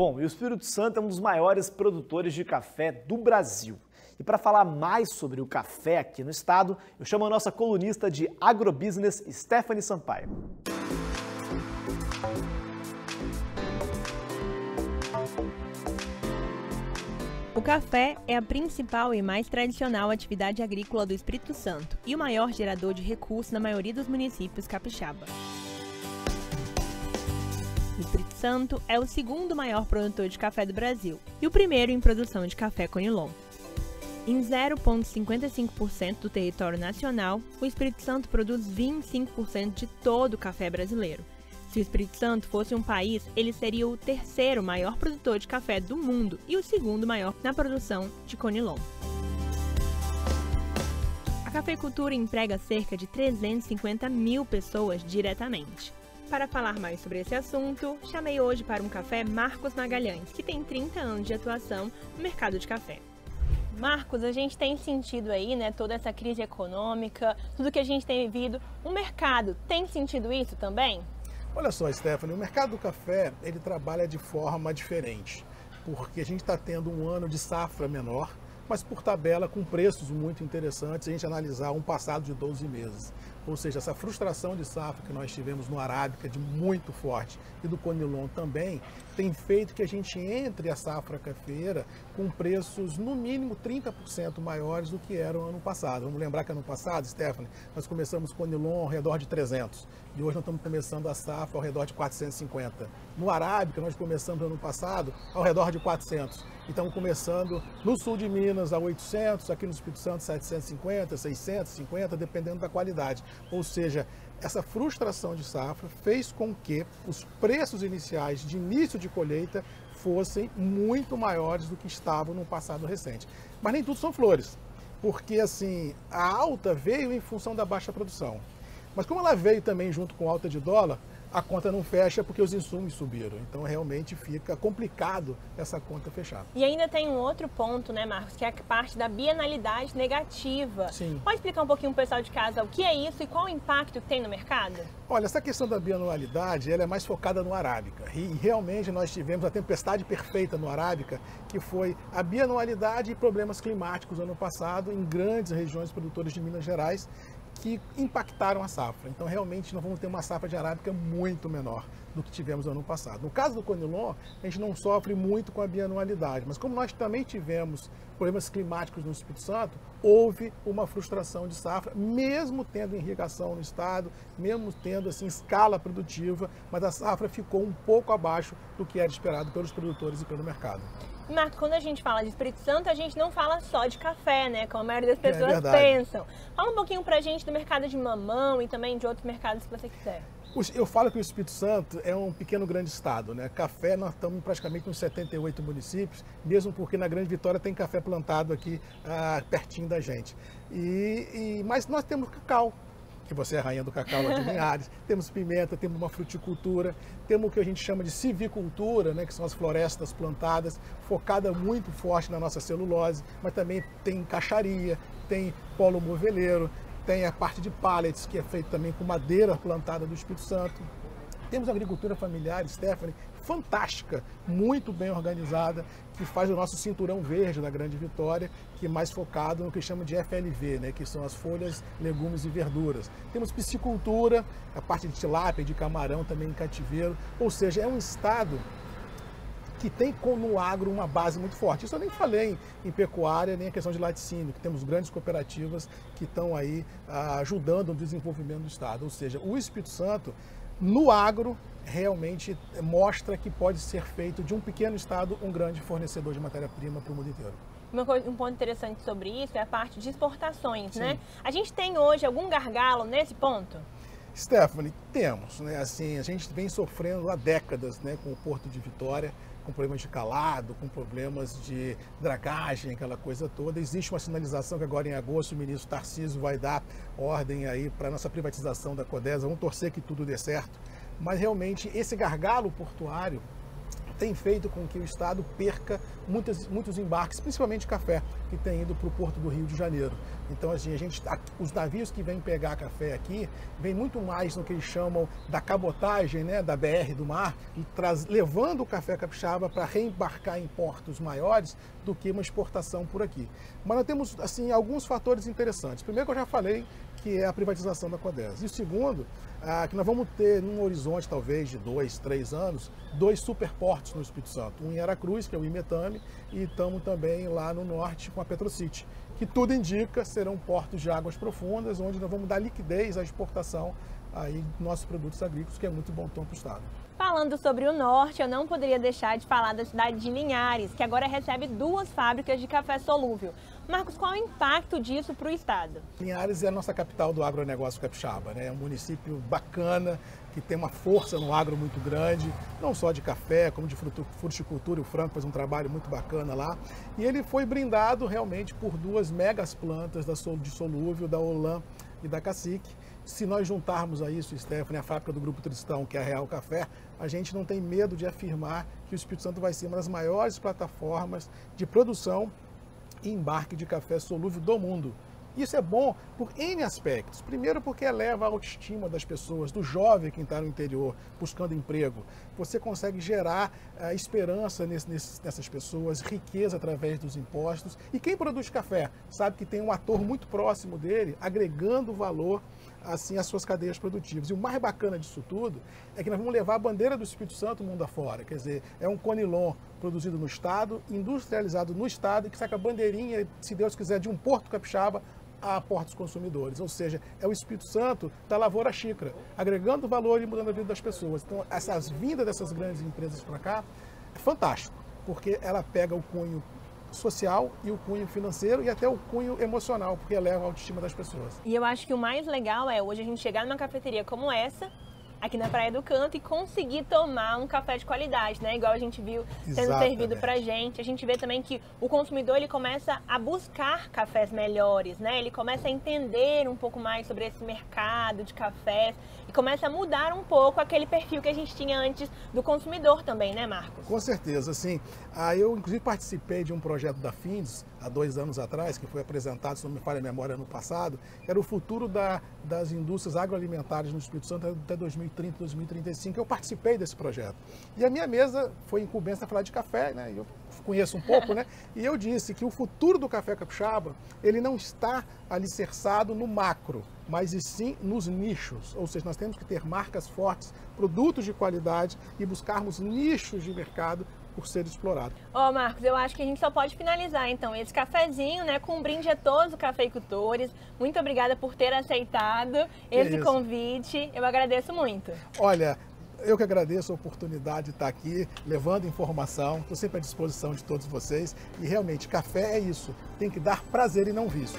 Bom, e o Espírito Santo é um dos maiores produtores de café do Brasil. E para falar mais sobre o café aqui no estado, eu chamo a nossa colunista de agrobusiness, Stephanie Sampaio. O café é a principal e mais tradicional atividade agrícola do Espírito Santo e o maior gerador de recursos na maioria dos municípios capixaba. O Espírito Santo é o segundo maior produtor de café do Brasil e o primeiro em produção de café Conilon. Em 0,55% do território nacional, o Espírito Santo produz 25% de todo o café brasileiro. Se o Espírito Santo fosse um país, ele seria o terceiro maior produtor de café do mundo e o segundo maior na produção de Conilon. A cafeicultura emprega cerca de 350 mil pessoas diretamente. Para falar mais sobre esse assunto, chamei hoje para um café Marcos Magalhães, que tem 30 anos de atuação no mercado de café. Marcos, a gente tem sentido aí, toda essa crise econômica, tudo que a gente tem vivido. O mercado tem sentido isso também? Olha só, Stephanie, o mercado do café, ele trabalha de forma diferente, porque a gente está tendo um ano de safra menor, mas por tabela com preços muito interessantes, se a gente analisar um passado de 12 meses. Ou seja, essa frustração de safra que nós tivemos no Arábica de muito forte e do Conilon também, tem feito que a gente entre a safra cafeira com preços no mínimo 30% maiores do que era o ano passado. Vamos lembrar que ano passado, Stephanie, nós começamos Conilon ao redor de 300 e hoje nós estamos começando a safra ao redor de 450. No Arábica nós começamos ano passado ao redor de 400 e estamos começando no sul de Minas a 800, aqui no Espírito Santo 750, 650, dependendo da qualidade. Ou seja, essa frustração de safra fez com que os preços iniciais de início de colheita fossem muito maiores do que estavam no passado recente. Mas nem tudo são flores, porque assim, a alta veio em função da baixa produção. Mas como ela veio também junto com alta de dólar, a conta não fecha porque os insumos subiram. Então realmente fica complicado essa conta fechar. E ainda tem um outro ponto, Marcos, que é a parte da bienalidade negativa. Sim. Pode explicar um pouquinho para o pessoal de casa o que é isso e qual o impacto que tem no mercado? Olha, essa questão da bianualidade, ela é mais focada no Arábica. E realmente nós tivemos a tempestade perfeita no Arábica, que foi a bianualidade e problemas climáticos ano passado em grandes regiões produtoras de Minas Gerais, que impactaram a safra. Então, realmente, nós vamos ter uma safra de arábica muito menor do que tivemos no ano passado. No caso do Conilon, a gente não sofre muito com a bianualidade, mas como nós também tivemos problemas climáticos no Espírito Santo, houve uma frustração de safra, mesmo tendo irrigação no estado, mesmo tendo assim, escala produtiva, mas a safra ficou um pouco abaixo do que era esperado pelos produtores e pelo mercado. Marcos, quando a gente fala de Espírito Santo, a gente não fala só de café, como a maioria das pessoas pensam. Fala um pouquinho pra gente do mercado de mamão e também de outros mercados que você quiser. Eu falo que o Espírito Santo é um pequeno grande estado, Café, nós estamos praticamente nos 78 municípios, mesmo porque na Grande Vitória tem café plantado aqui pertinho da gente. Mas nós temos cacau, que você é a rainha do cacau aqui em Linhares, temos pimenta, temos uma fruticultura, temos o que a gente chama de civicultura, que são as florestas plantadas, focada muito forte na nossa celulose, mas também tem caixaria, tem polo moveleiro, tem a parte de pallets, que é feita também com madeira plantada do Espírito Santo. Temos a agricultura familiar, Stephanie, fantástica, muito bem organizada, que faz o nosso cinturão verde da Grande Vitória, que é mais focado no que chama de FLV, que são as folhas, legumes e verduras. Temos piscicultura, a parte de tilápia, de camarão também em cativeiro, ou seja, é um estado que tem no agro uma base muito forte. Isso eu nem falei em pecuária, nem a questão de laticínio, que temos grandes cooperativas que estão aí ajudando o desenvolvimento do estado. Ou seja, o Espírito Santo, no agro, realmente mostra que pode ser feito de um pequeno estado um grande fornecedor de matéria-prima para o mundo inteiro. Um ponto interessante sobre isso é a parte de exportações, A gente tem hoje algum gargalo nesse ponto? Stephanie, temos, Assim, a gente vem sofrendo há décadas, com o Porto de Vitória, com problemas de calado, com problemas de dragagem, aquela coisa toda. Existe uma sinalização que agora em agosto o ministro Tarcísio vai dar ordem aí para a nossa privatização da Codesa. Vamos torcer que tudo dê certo. Mas realmente esse gargalo portuário tem feito com que o Estado perca muitos embarques, principalmente café, que tem ido para o Porto do Rio de Janeiro. Então, assim, os navios que vêm pegar café aqui, vêm muito mais no que eles chamam da cabotagem, né, da BR do mar, e levando o café capixaba para reembarcar em portos maiores do que uma exportação por aqui. Mas nós temos, assim, alguns fatores interessantes. Primeiro, que eu já falei, que é a privatização da Codesa. E o segundo, que nós vamos ter, num horizonte talvez de 2, 3 anos, 2 superportos no Espírito Santo. Um em Aracruz, que é o Imetame, e estamos também lá no norte com a Petrocity, que tudo indica serão portos de águas profundas, onde nós vamos dar liquidez à exportação aí dos nossos produtos agrícolas, que é muito bom tom para o Estado. Falando sobre o norte, eu não poderia deixar de falar da cidade de Linhares, que agora recebe 2 fábricas de café solúvel. Marcos, qual é o impacto disso para o estado? Linhares é a nossa capital do agronegócio capixaba, né? É um município bacana, que tem uma força no agro muito grande, não só de café, como de fruticultura. O Franco faz um trabalho muito bacana lá. E ele foi brindado realmente por 2 megas plantas de solúvel, da Olan e da Cacique. Se nós juntarmos a isso, Stephanie, a fábrica do Grupo Tristão, que é a Real Café, a gente não tem medo de afirmar que o Espírito Santo vai ser uma das maiores plataformas de produção e embarque de café solúvel do mundo. Isso é bom por N aspectos. Primeiro, porque eleva a autoestima das pessoas, do jovem que está no interior buscando emprego. Você consegue gerar esperança nessas pessoas, riqueza através dos impostos. E quem produz café sabe que tem um ator muito próximo dele, agregando valor assim às suas cadeias produtivas. E o mais bacana disso tudo é que nós vamos levar a bandeira do Espírito Santo mundo afora. Quer dizer, é um conilon produzido no Estado, industrializado no Estado, e que saca a bandeirinha, se Deus quiser, de um porto capixaba a porta dos consumidores. Ou seja, é o Espírito Santo da lavoura à xícara, agregando valor e mudando a vida das pessoas. Então, essas vindas dessas grandes empresas para cá é fantástico, porque ela pega o cunho social e o cunho financeiro e até o cunho emocional, porque eleva a autoestima das pessoas. E eu acho que o mais legal é hoje a gente chegar numa cafeteria como essa, aqui na Praia do Canto, e conseguir tomar um café de qualidade, né? Igual a gente viu sendo servido pra gente. A gente vê também que o consumidor, ele começa a buscar cafés melhores, né? Ele começa a entender um pouco mais sobre esse mercado de cafés e começa a mudar um pouco aquele perfil que a gente tinha antes do consumidor também, né, Marcos? Com certeza, assim. Eu, inclusive, participei de um projeto da Findes, há 2 anos atrás, que foi apresentado, se não me falha a memória, ano passado, que era o futuro das indústrias agroalimentares no Espírito Santo até 2030, 2035. Eu participei desse projeto. E a minha mesa foi incumbência a falar de café, né? Eu conheço um pouco, né? E eu disse que o futuro do café capixaba, ele não está alicerçado no macro, mas e sim nos nichos. Ou seja, nós temos que ter marcas fortes, produtos de qualidade e buscarmos nichos de mercado por ser explorado. Marcos, eu acho que a gente só pode finalizar, então, esse cafezinho, né, com um brinde a todos os cafeicultores. Muito obrigada por ter aceitado esse convite. Eu agradeço muito. Olha, eu que agradeço a oportunidade de estar aqui, levando informação. Estou sempre à disposição de todos vocês. E realmente, café é isso. Tem que dar prazer e não vício.